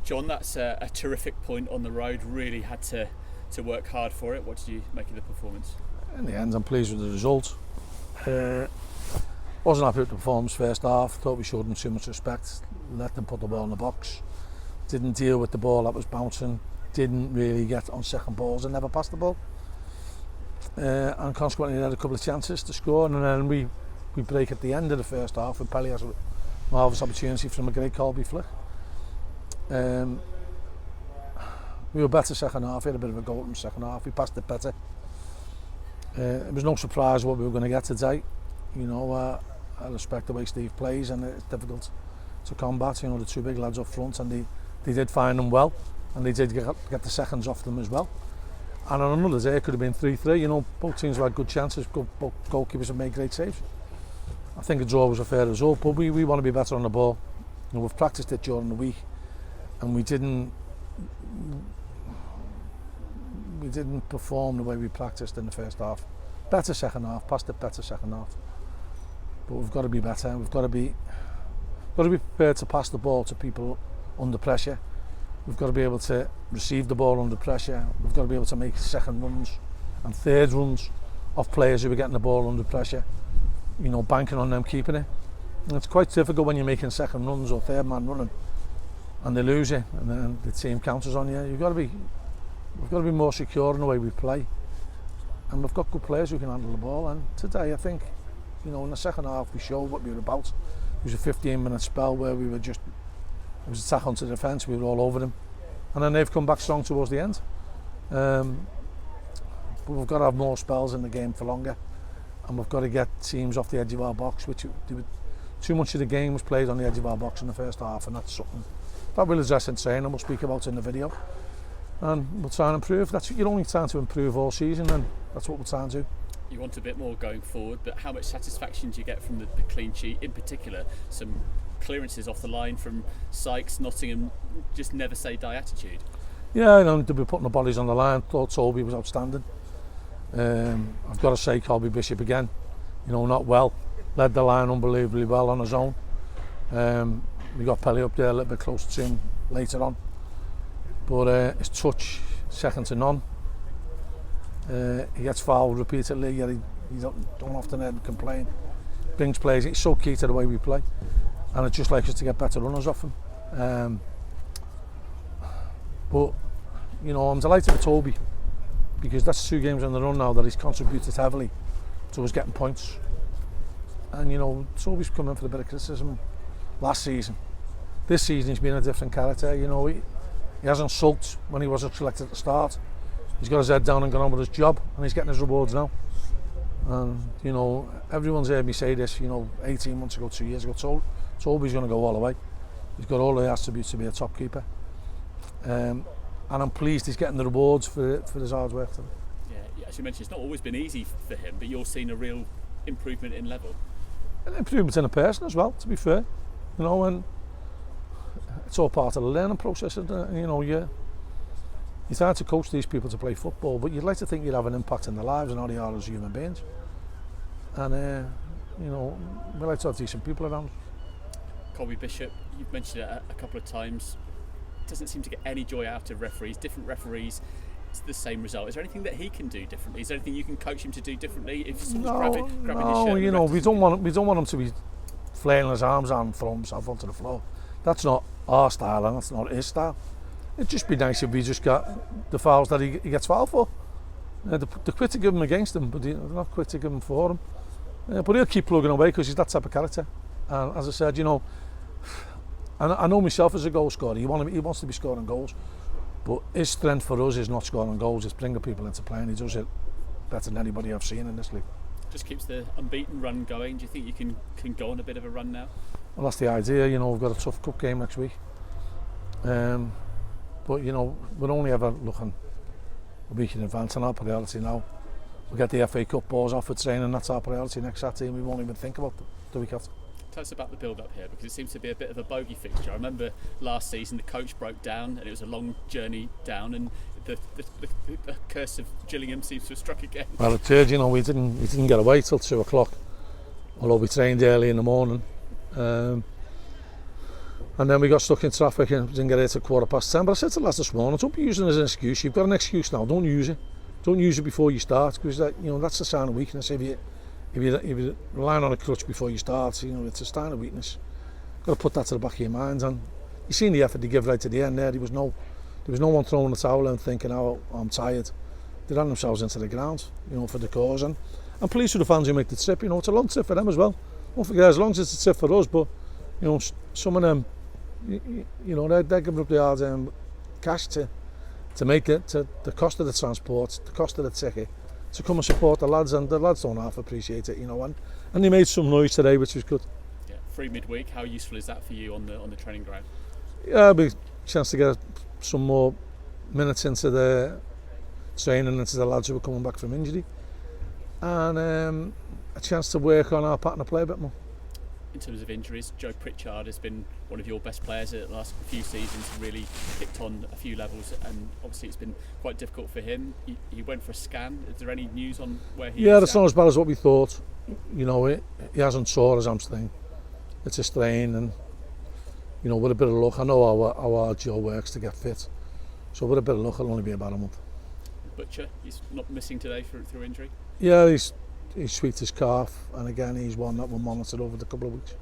John, that's a terrific point on the road. Really had to work hard for it. What did you make of the performance? In the end, I'm pleased with the result. Wasn't happy with the performance first half. Thought we showed them too much respect. Let them put the ball in the box. Didn't deal with the ball that was bouncing. Didn't really get on second balls and never passed the ball. And consequently, they had a couple of chances to score. And then we break at the end of the first half. And Pelly has a marvellous opportunity from a great Coley flick. We were better second half. We had a bit of a goal in the second half. We passed it better. It was no surprise what we were going to get today. You know, I respect the way Steve plays, and it's difficult to combat. You know, the two big lads up front, and they did find them well, and they did get the seconds off them as well. And on another day, it could have been 3-3. You know, both teams have had good chances. Both goalkeepers have made great saves. I think a draw was a fair result, but we want to be better on the ball. You know, we've practiced it during the week, and we didn't perform the way we practiced in the first half. Better second half, passed it better second half. But we've got to be better. We've got to be prepared to pass the ball to people under pressure. We've got to be able to receive the ball under pressure. We've got to be able to make second runs and third runs of players who are getting the ball under pressure. You know, banking on them keeping it. And it's quite difficult when you're making second runs or third man running and they lose it, and then the team counters on you. We've got to be more secure in the way we play. And we've got good players who can handle the ball. And today, I think, you know, in the second half, we showed what we were about. It was a 15-minute spell where we were just, it was attack onto the defence, we were all over them. And then they've come back strong towards the end. But we've got to have more spells in the game for longer. And we've got to get teams off the edge of our box, which too much of the game was played on the edge of our box in the first half, and that's something that we'll address in training and we'll speak about in the video. And we'll try and improve. That's you're only trying to improve all season, and that's what we're trying to do. You want a bit more going forward, but how much satisfaction do you get from the clean sheet? In particular, some clearances off the line from Sykes, Nottingham, just never say die attitude. Yeah, you know, to be putting the bodies on the line. Thought Toby was outstanding. I've got to say, Colby Bishop again, you know, not well. Led the line unbelievably well on his own. We got Pelly up there a little bit closer to him later on. But his touch, second to none. He gets fouled repeatedly, yet he don't often complain. Brings players, it's so key to the way we play. And it's just like us to get better runners off him. But, you know, I'm delighted with Toby, because that's 2 games on the run now that he's contributed heavily to us getting points. And, you know, Toby's come in for a bit of criticism last season. This season he's been a different character. You know, he hasn't sulked when he wasn't selected at the start. He's got his head down and gone on with his job, and he's getting his rewards now. And, you know, everyone's heard me say this, you know, 18 months ago, 2 years ago, Toby's going to go all the way. He's got all the attributes to be a top keeper. And I'm pleased he's getting the rewards for his hard work. Yeah, as you mentioned, it's not always been easy for him, but you're seeing a real improvement in level. An improvement in a person as well, to be fair. You know, and it's all part of the learning process. And, you know, you're trying to coach these people to play football, but you'd like to think you'd have an impact in their lives and how they are as human beings. And, you know, we like to have decent people around. Colby Bishop, you've mentioned it a couple of times, doesn't seem to get any joy out of referees. Different referees, it's the same result. Is there anything that he can do differently? Is there anything you can coach him to do differently? If someone's grabbing his shirt, you know, we don't want him to be flailing his arms out and throwing himself onto the floor. That's not our style, and that's not his style. It'd just be nice if we just got the fouls that he gets fouled for. They're quick to give him against him, but they're not quick to give him for him. But he'll keep plugging away because he's that type of character. And as I said, you know, I know myself as a goal scorer. He wants to be scoring goals, but his strength for us is not scoring goals. It's bringing people into play, and he does it better than anybody I've seen in this league. Just keeps the unbeaten run going. Do you think you can go on a bit of a run now? Well, that's the idea. You know, we've got a tough cup game next week. But, you know, we're only ever looking a week in advance, and our priority now, we'll get the FA Cup balls off for training. That's our priority next Saturday, and we won't even think about the week after. Tell us about the build-up here, because it seems to be a bit of a bogey fixture. I remember last season the coach broke down, and it was a long journey down, and the curse of Gillingham seems to have struck again. Well, it did. You know, we didn't get away till 2 o'clock, although we trained early in the morning. And then we got stuck in traffic and didn't get here till 10:15. But I said to the lads this morning, don't be using it as an excuse. You've got an excuse now, don't use it. Don't use it before you start, because that's a sign of weakness. If you're relying on a crutch before you start, it's a sign of weakness. Got to put that to the back of your mind. And you seen the effort they give right to the end there. There was no one throwing the towel and thinking, oh, I'm tired. They ran themselves into the ground, for the cause. And pleased with the fans who make the trip. It's a long trip for them as well. Don't forget, as long as it's a trip for us, but some of them, they're giving up the hard cash to make it, to the cost of the transport, the cost of the ticket, to come and support the lads, and the lads don't half appreciate it, and they made some noise today, which was good. Yeah, free midweek. How useful is that for you on the training ground? Yeah, it'll be a chance to get some more minutes into the training, into the lads who are coming back from injury, and a chance to work on our pattern of play a bit more. In terms of injuries, Joe Pritchard has been one of your best players at the last few seasons, really kicked on a few levels, and obviously it's been quite difficult for him. He went for a scan. Is there any news on where he is? Yeah, that's not as bad as what we thought. He hasn't tore his hamstring. It's a strain, and with a bit of luck, I know how hard Joe works to get fit, so with a bit of luck it'll only be about a month. Butcher, he's not missing today through injury? Yeah, he's tweaked his calf, and again he's one that we'll monitor over the couple of weeks.